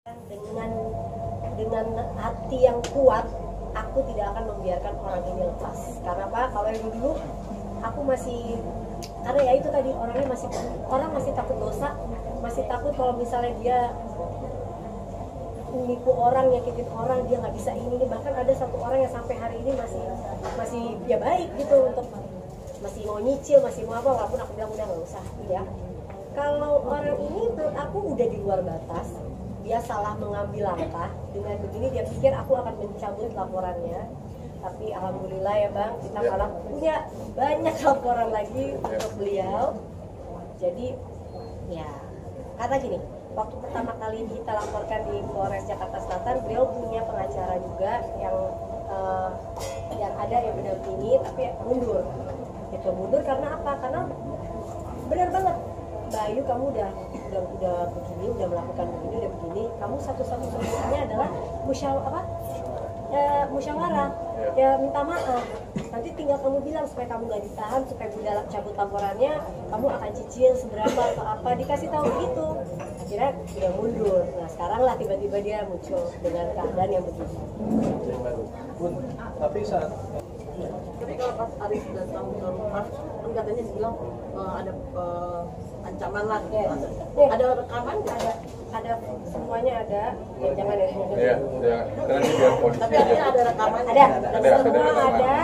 dengan hati yang kuat, aku tidak akan membiarkan orang ini lepas. Karena apa? Kalau yang dulu aku masih, karena ya itu tadi, orang masih takut dosa, masih takut kalau misalnya dia menipu orang, nyakitin orang, dia nggak bisa ini. Bahkan ada satu orang yang sampai hari ini masih ya baik gitu, untuk masih mau nyicil, masih mau apa, walaupun aku bilang udah nggak usah ya. Kalau orang ini menurut aku udah di luar batas, dia salah mengambil langkah. Dengan begini dia pikir aku akan mencabut laporannya, tapi alhamdulillah ya Bang, kita malah punya banyak laporan lagi untuk beliau. Jadi ya, karena gini, waktu pertama kali kita laporkan di Polres Jakarta Selatan, beliau punya pengacara juga yang ada yang mendampingi, tapi mundur. Itu mundur karena apa? Karena benar banget, Bayu, kamu udah begini, udah melakukan begini, udah begini. Kamu satu-satu solusinya adalah musyawarah, ya minta maaf. Nanti tinggal kamu bilang supaya kamu nggak ditahan, supaya Bunda cabut laporannya, kamu akan cicil seberapa atau apa, dikasih tahu gitu. Akhirnya dia mundur. Nah sekarang lah tiba-tiba dia muncul dengan keadaan yang begitu. Bun, tapi saat ketika pas Aris datang ke rumah, kan katanya dibilang ada ancaman lah. Ada rekaman nggak? Ada semuanya ada. Ya, jangan ya. Iya, nanti biar polisi. Tapi artinya ada rekaman. Ada. Semua ada,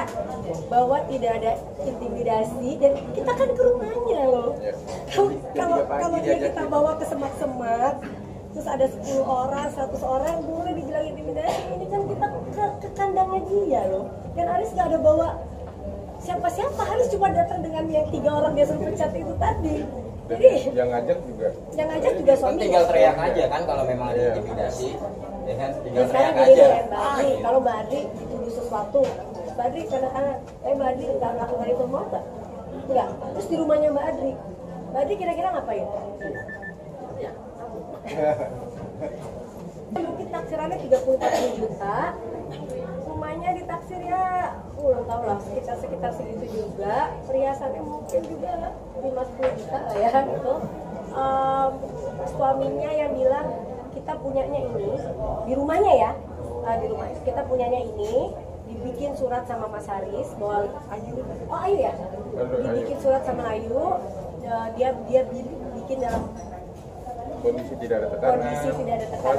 bahwa tidak ada intimidasi, dan kita kan ke rumahnya loh. Ya. Kalau dia kita bawa ke semak-semak, terus ada 10 orang, 100 orang, boleh dibilang intimidasi. Ini kan kita ke kandangnya dia loh. Dan Aris nggak ada bawa siapa-siapa, Aris cuma datang dengan yang 3 orang dia suruh pecat itu tadi. Jadi yang ngajak juga suami. Tinggal teriak aja kan kalau memang ada intimidasi, ya kan? Tinggal Sekarang teriak gini aja. ya, Mbak Adri, kalau Mbak Adri dituduh sesuatu, Mbak Adri kadang-kadang, Mbak Adri nggak melakukan itu, mau nggak? Enggak. Terus di rumahnya Mbak Adri kira-kira ngapain? Ya. Mungkin taksirannya 34 juta, rumahnya ditaksir ya, belum tahu lah, sekitar segitu juga. Perhiasannya mungkin juga 5-10 juta lah ya gitu. Suaminya yang bilang kita punyanya ini di rumahnya ya, di rumah kita punyanya ini, dibikin surat sama Mas Haris bahwa Ayu ya, dibikin surat sama Ayu, dia bikin dalam kondisi tidak ada tekanan,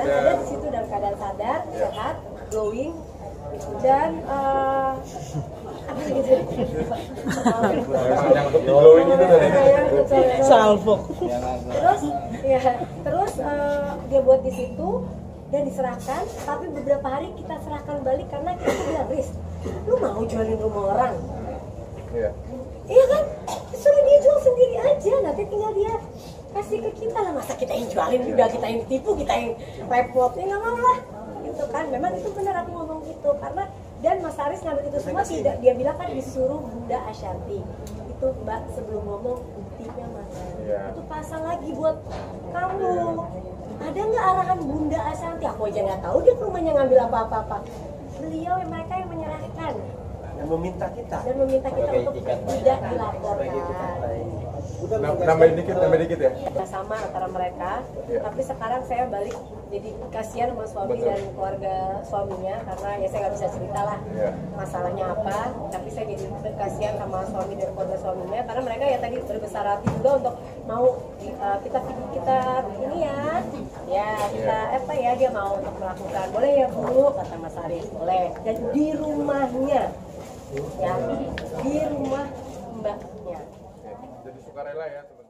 ada di situ dalam keadaan sadar, sehat, glowing, dan yang untuk di glowing itu tadi. salvo. Terus dia buat di situ dan diserahkan, tapi beberapa hari kita serahkan balik karena kita bilang, Riz, lu mau jualin rumah orang? Iya kan? Suruh dia jual sendiri aja, nanti tinggal dia kasih ke kita lah. Masa kita yang jualin juga, kita yang tipu, kita yang repot, ya nggak mau lah gitu kan. Memang itu benar aku ngomong gitu, karena dan Mas Haris ngambil itu semua tidak, dia bilang kan disuruh Bunda Ashanti itu, Mbak, sebelum ngomong buktinya mana, itu pasang lagi buat kamu. Ada nggak arahan Bunda Ashanti? Aku aja nggak tahu dia ke rumahnya ngambil apa-apa. Beliau yang mereka yang menyerahkan yang meminta kita untuk tidak dilaporkan. Nambah dikit ya. Sama antara mereka, tapi sekarang saya balik jadi kasihan sama suami dan keluarga suaminya, karena ya saya nggak bisa cerita lah masalahnya apa, tapi saya jadi kasihan sama suami dan keluarga suaminya, karena mereka ya tadi berbesar hati juga untuk mau kita ini kita apa ya, dia mau untuk melakukan. Boleh ya Bu, kata Mas Haris, boleh, dan di rumahnya ya, di rumah Mbaknya. Jadi sukarela ya teman-teman.